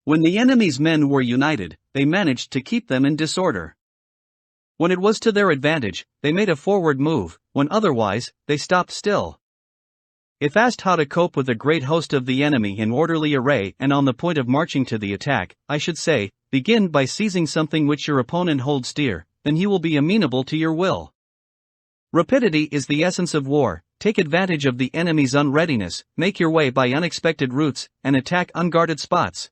When the enemy's men were united, they managed to keep them in disorder. When it was to their advantage, they made a forward move; when otherwise, they stopped still. If asked how to cope with a great host of the enemy in orderly array and on the point of marching to the attack, I should say, begin by seizing something which your opponent holds dear, then he will be amenable to your will. Rapidity is the essence of war. Take advantage of the enemy's unreadiness, make your way by unexpected routes, and attack unguarded spots.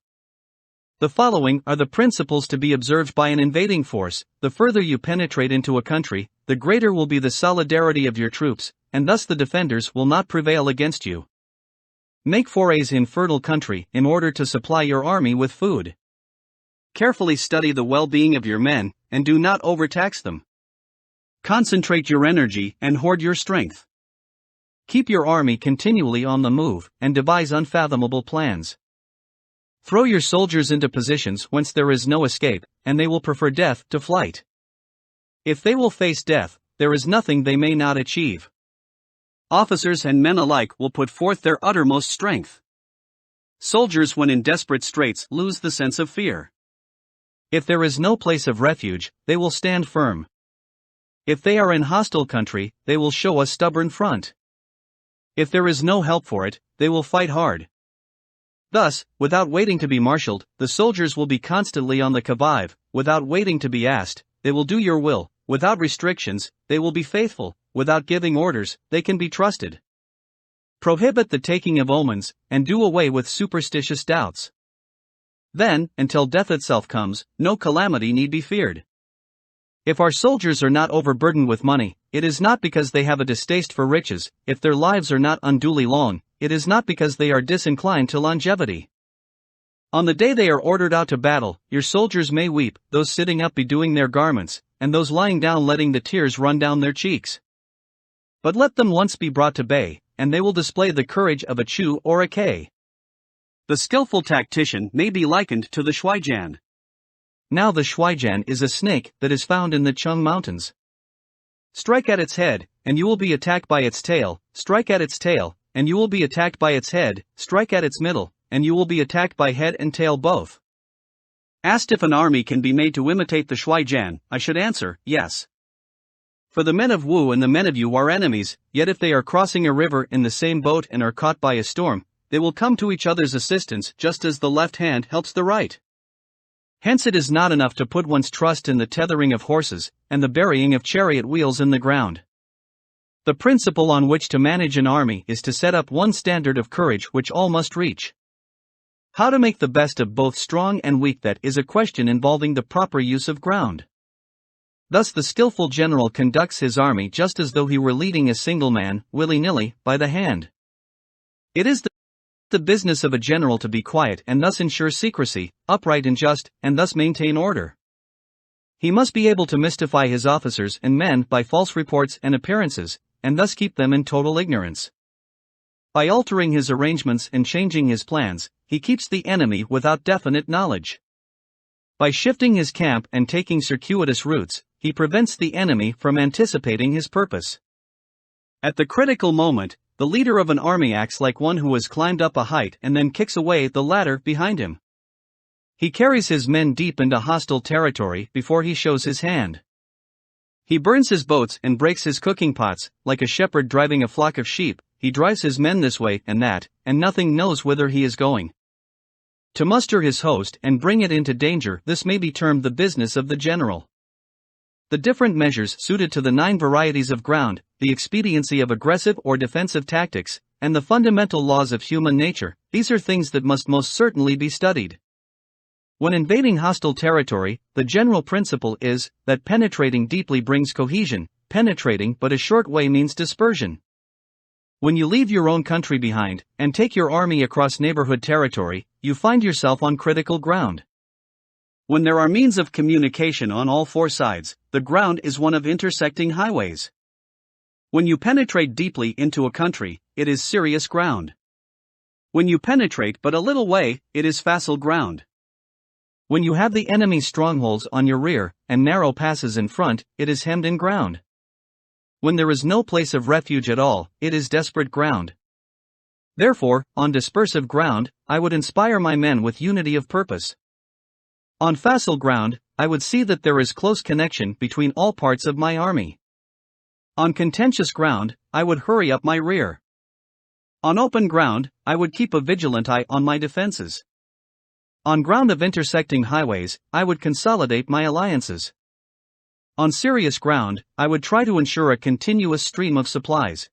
The following are the principles to be observed by an invading force: the further you penetrate into a country, the greater will be the solidarity of your troops, and thus the defenders will not prevail against you. Make forays in fertile country in order to supply your army with food. Carefully study the well-being of your men, and do not overtax them. Concentrate your energy and hoard your strength. Keep your army continually on the move, and devise unfathomable plans. Throw your soldiers into positions whence there is no escape, and they will prefer death to flight. If they will face death, there is nothing they may not achieve. Officers and men alike will put forth their uttermost strength. Soldiers, when in desperate straits, lose the sense of fear. If there is no place of refuge, they will stand firm. If they are in hostile country, they will show a stubborn front. If there is no help for it, they will fight hard. Thus, without waiting to be marshaled, the soldiers will be constantly on the qui vive. Without waiting to be asked, they will do your will. Without restrictions, they will be faithful. Without giving orders, they can be trusted. Prohibit the taking of omens, and do away with superstitious doubts. Then, until death itself comes, no calamity need be feared. If our soldiers are not overburdened with money, it is not because they have a distaste for riches. If their lives are not unduly long, it is not because they are disinclined to longevity. On the day they are ordered out to battle, your soldiers may weep, those sitting up bedewing their garments, and those lying down letting the tears run down their cheeks. But let them once be brought to bay, and they will display the courage of a Chu or a K. The skillful tactician may be likened to the Shuaijan. Now the Shuaijan is a snake that is found in the Chung Mountains. Strike at its head, and you will be attacked by its tail. Strike at its tail, and you will be attacked by its head. Strike at its middle, and you will be attacked by head and tail both. Asked if an army can be made to imitate the Shuaijan, I should answer, yes. For the men of Wu and the men of Yu are enemies, yet if they are crossing a river in the same boat and are caught by a storm, they will come to each other's assistance just as the left hand helps the right. Hence it is not enough to put one's trust in the tethering of horses, and the burying of chariot wheels in the ground. The principle on which to manage an army is to set up one standard of courage which all must reach. How to make the best of both strong and weak, that is a question involving the proper use of ground. Thus the skillful general conducts his army just as though he were leading a single man, willy-nilly, by the hand. It is the business of a general to be quiet and thus ensure secrecy, upright and just, and thus maintain order. He must be able to mystify his officers and men by false reports and appearances, and thus keep them in total ignorance. By altering his arrangements and changing his plans, he keeps the enemy without definite knowledge. By shifting his camp and taking circuitous routes, he prevents the enemy from anticipating his purpose. At the critical moment, the leader of an army acts like one who has climbed up a height and then kicks away the ladder behind him. He carries his men deep into hostile territory before he shows his hand. He burns his boats and breaks his cooking pots. Like a shepherd driving a flock of sheep, he drives his men this way and that, and nothing knows whither he is going. To muster his host and bring it into danger, this may be termed the business of the general. The different measures suited to the 9 varieties of ground, the expediency of aggressive or defensive tactics, and the fundamental laws of human nature, these are things that must most certainly be studied. When invading hostile territory, the general principle is that penetrating deeply brings cohesion, penetrating but a short way means dispersion. When you leave your own country behind, and take your army across neighborhood territory, you find yourself on critical ground. When there are means of communication on all 4 sides, the ground is one of intersecting highways. When you penetrate deeply into a country, it is serious ground. When you penetrate but a little way, it is facile ground. When you have the enemy's strongholds on your rear, and narrow passes in front, it is hemmed in ground. When there is no place of refuge at all, it is desperate ground. Therefore, on dispersive ground, I would inspire my men with unity of purpose. On facile ground, I would see that there is close connection between all parts of my army. On contentious ground, I would hurry up my rear. On open ground, I would keep a vigilant eye on my defenses. On ground of intersecting highways, I would consolidate my alliances. On serious ground, I would try to ensure a continuous stream of supplies.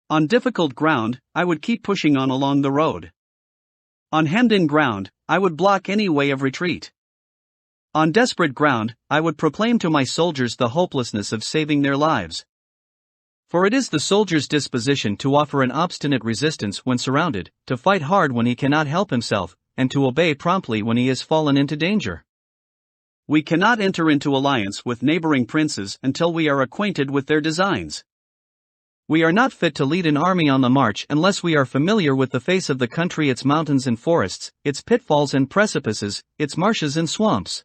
On difficult ground, I would keep pushing on along the road. On hemmed-in ground, I would block any way of retreat. On desperate ground, I would proclaim to my soldiers the hopelessness of saving their lives. For it is the soldier's disposition to offer an obstinate resistance when surrounded, to fight hard when he cannot help himself, and to obey promptly when he has fallen into danger. We cannot enter into alliance with neighboring princes until we are acquainted with their designs. We are not fit to lead an army on the march unless we are familiar with the face of the country, its mountains and forests, its pitfalls and precipices, its marshes and swamps.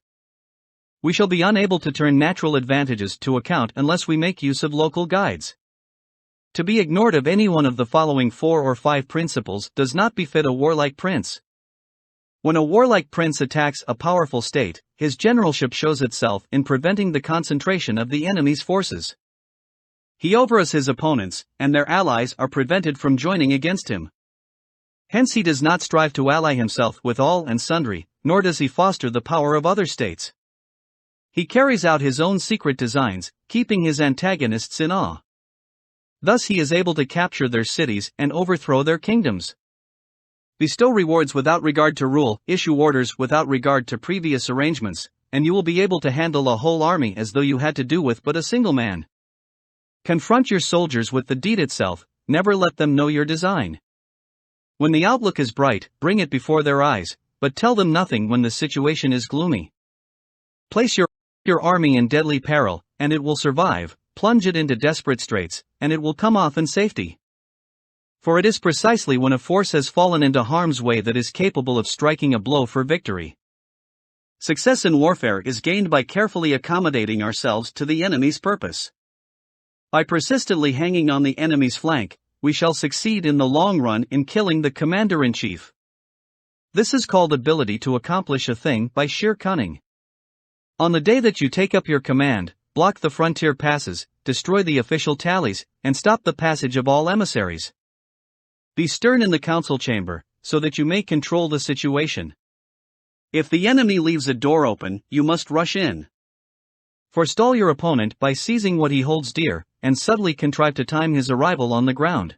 We shall be unable to turn natural advantages to account unless we make use of local guides. To be ignored of any one of the following 4 or 5 principles does not befit a warlike prince. When a warlike prince attacks a powerful state, his generalship shows itself in preventing the concentration of the enemy's forces. He overawes his opponents, and their allies are prevented from joining against him. Hence he does not strive to ally himself with all and sundry, nor does he foster the power of other states. He carries out his own secret designs, keeping his antagonists in awe. Thus he is able to capture their cities and overthrow their kingdoms. Bestow rewards without regard to rule, issue orders without regard to previous arrangements, and you will be able to handle a whole army as though you had to do with but a single man. Confront your soldiers with the deed itself, never let them know your design. When the outlook is bright, bring it before their eyes, but tell them nothing when the situation is gloomy. Place your army in deadly peril, and it will survive. Plunge it into desperate straits, and it will come off in safety. For it is precisely when a force has fallen into harm's way that is capable of striking a blow for victory. Success in warfare is gained by carefully accommodating ourselves to the enemy's purpose. By persistently hanging on the enemy's flank, we shall succeed in the long run in killing the commander-in-chief. This is called ability to accomplish a thing by sheer cunning. On the day that you take up your command, block the frontier passes, destroy the official tallies, and stop the passage of all emissaries. Be stern in the council chamber, so that you may control the situation. If the enemy leaves a door open, you must rush in. Forestall your opponent by seizing what he holds dear, and subtly contrive to time his arrival on the ground.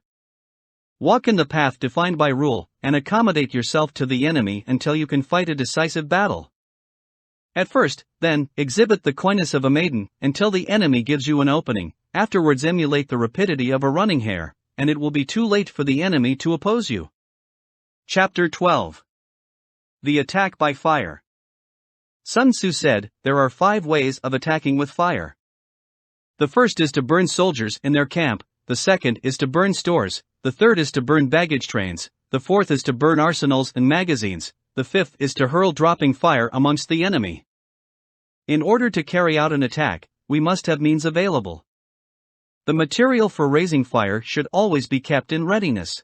Walk in the path defined by rule, and accommodate yourself to the enemy until you can fight a decisive battle. At first, then, exhibit the coyness of a maiden, until the enemy gives you an opening. Afterwards emulate the rapidity of a running hare, and it will be too late for the enemy to oppose you. Chapter 12. The Attack by Fire. Sun Tzu said, there are 5 ways of attacking with fire. The first is to burn soldiers in their camp, the second is to burn stores, the third is to burn baggage trains, the fourth is to burn arsenals and magazines, the fifth is to hurl dropping fire amongst the enemy. In order to carry out an attack, we must have means available. The material for raising fire should always be kept in readiness.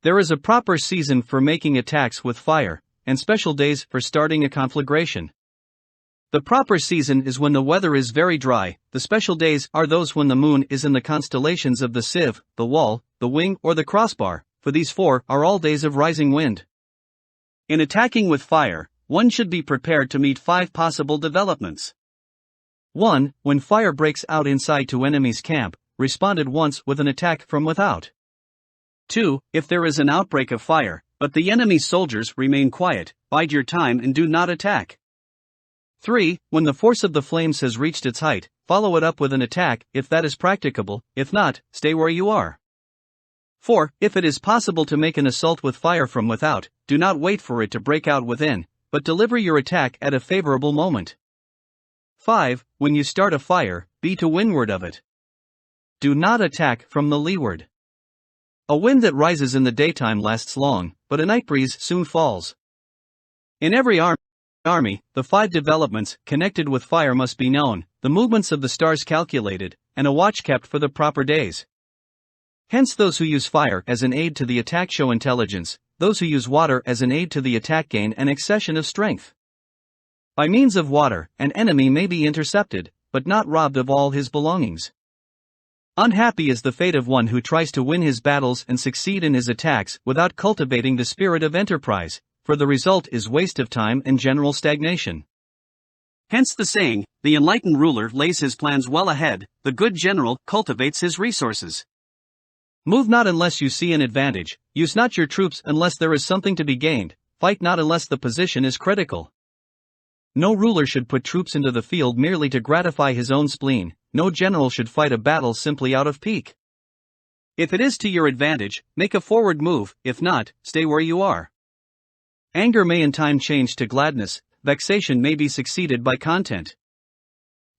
There is a proper season for making attacks with fire, and special days for starting a conflagration. The proper season is when the weather is very dry, the special days are those when the moon is in the constellations of the sieve, the wall, the wing or the crossbar, for these 4 are all days of rising wind. In attacking with fire, one should be prepared to meet 5 possible developments. 1. When fire breaks out inside to enemy's camp, respond at once with an attack from without. 2. If there is an outbreak of fire, but the enemy's soldiers remain quiet, bide your time and do not attack. 3. When the force of the flames has reached its height, follow it up with an attack, if that is practicable, if not, stay where you are. 4. If it is possible to make an assault with fire from without, do not wait for it to break out within, but deliver your attack at a favorable moment. 5. When you start a fire, be to windward of it. Do not attack from the leeward. A wind that rises in the daytime lasts long, but a night breeze soon falls. In every army, the 5 developments connected with fire must be known, the movements of the stars calculated, and a watch kept for the proper days. Hence those who use fire as an aid to the attack show intelligence, those who use water as an aid to the attack gain an accession of strength. By means of water, an enemy may be intercepted, but not robbed of all his belongings. Unhappy is the fate of one who tries to win his battles and succeed in his attacks without cultivating the spirit of enterprise, for the result is waste of time and general stagnation. Hence the saying, the enlightened ruler lays his plans well ahead, the good general cultivates his resources. Move not unless you see an advantage, use not your troops unless there is something to be gained, fight not unless the position is critical. No ruler should put troops into the field merely to gratify his own spleen, no general should fight a battle simply out of pique. If it is to your advantage, make a forward move, if not, stay where you are. Anger may in time change to gladness, vexation may be succeeded by content.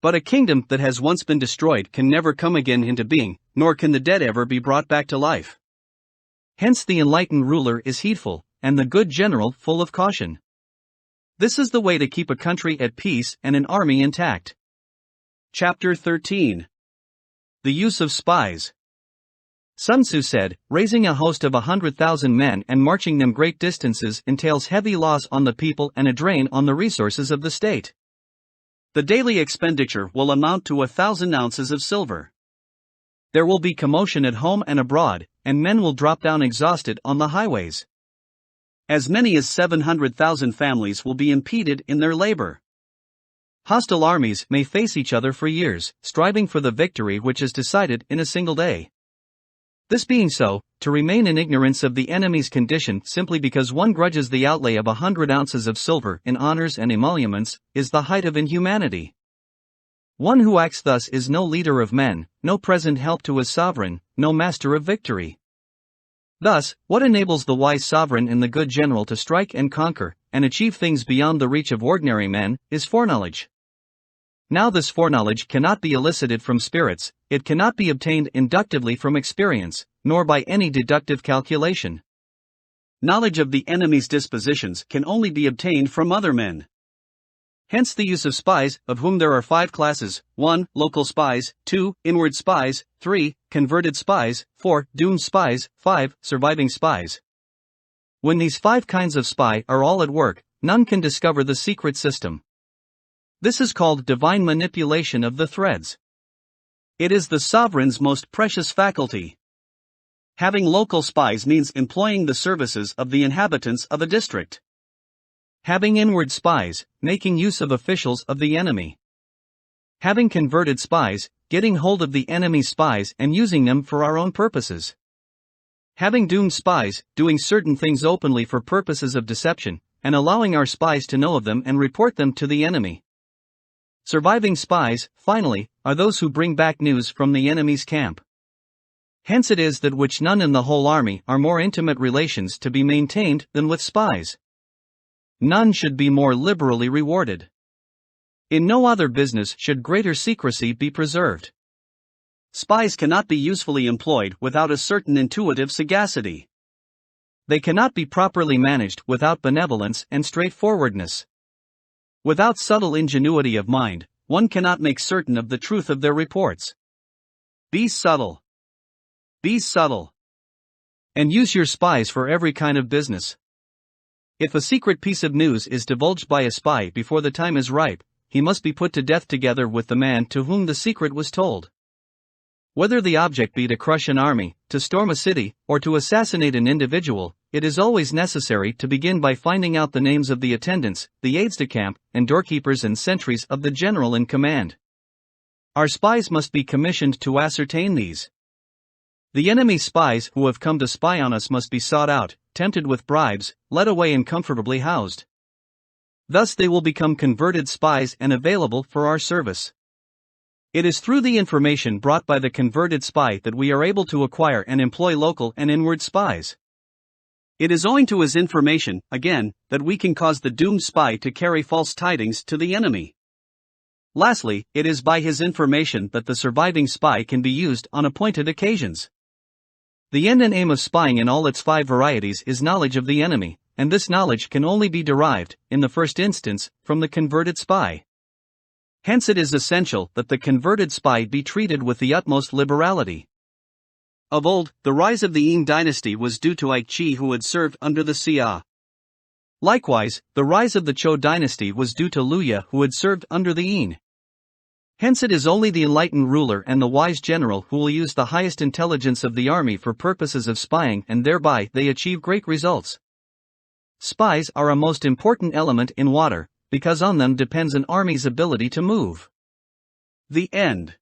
But a kingdom that has once been destroyed can never come again into being, nor can the dead ever be brought back to life. Hence the enlightened ruler is heedful, and the good general full of caution. This is the way to keep a country at peace and an army intact. Chapter 13. The Use of Spies. Sun Tzu said, raising a host of 100,000 men and marching them great distances entails heavy loss on the people and a drain on the resources of the state. The daily expenditure will amount to 1,000 ounces of silver. There will be commotion at home and abroad, and men will drop down exhausted on the highways. As many as 700,000 families will be impeded in their labor. Hostile armies may face each other for years, striving for the victory which is decided in a single day. This being so, to remain in ignorance of the enemy's condition simply because one grudges the outlay of 100 ounces of silver in honors and emoluments, is the height of inhumanity. One who acts thus is no leader of men, no present help to his sovereign, no master of victory. Thus, what enables the wise sovereign and the good general to strike and conquer, and achieve things beyond the reach of ordinary men, is foreknowledge. Now this foreknowledge cannot be elicited from spirits, it cannot be obtained inductively from experience, nor by any deductive calculation. Knowledge of the enemy's dispositions can only be obtained from other men. Hence the use of spies, of whom there are 5 classes: 1. Local spies, 2. Inward spies, 3. Converted spies, 4. Doomed spies, 5. Surviving spies. When these 5 kinds of spy are all at work, none can discover the secret system. This is called divine manipulation of the threads. It is the sovereign's most precious faculty. Having local spies means employing the services of the inhabitants of a district. Having inward spies, making use of officials of the enemy. Having converted spies, getting hold of the enemy's spies and using them for our own purposes. Having doomed spies, doing certain things openly for purposes of deception, and allowing our spies to know of them and report them to the enemy. Surviving spies, finally, are those who bring back news from the enemy's camp. Hence it is that which none in the whole army are more intimate relations to be maintained than with spies. None should be more liberally rewarded. In no other business should greater secrecy be preserved. Spies cannot be usefully employed without a certain intuitive sagacity. They cannot be properly managed without benevolence and straightforwardness. Without subtle ingenuity of mind, one cannot make certain of the truth of their reports. Be subtle. Be subtle. And use your spies for every kind of business. If a secret piece of news is divulged by a spy before the time is ripe, he must be put to death together with the man to whom the secret was told. Whether the object be to crush an army, to storm a city, or to assassinate an individual, it is always necessary to begin by finding out the names of the attendants, the aides-de-camp, and doorkeepers and sentries of the general in command. Our spies must be commissioned to ascertain these. The enemy's spies who have come to spy on us must be sought out, tempted with bribes, led away and comfortably housed. Thus they will become converted spies and available for our service. It is through the information brought by the converted spy that we are able to acquire and employ local and inward spies. It is owing to his information, again, that we can cause the doomed spy to carry false tidings to the enemy. Lastly, it is by his information that the surviving spy can be used on appointed occasions. The end and aim of spying in all its 5 varieties is knowledge of the enemy, and this knowledge can only be derived, in the first instance, from the converted spy. Hence it is essential that the converted spy be treated with the utmost liberality. Of old, the rise of the Yin dynasty was due to Ai Chi, who had served under the Xia. Likewise, the rise of the Zhou dynasty was due to Liu Ye, who had served under the Yin. Hence it is only the enlightened ruler and the wise general who will use the highest intelligence of the army for purposes of spying, and thereby they achieve great results. Spies are a most important element in water, because on them depends an army's ability to move. The end.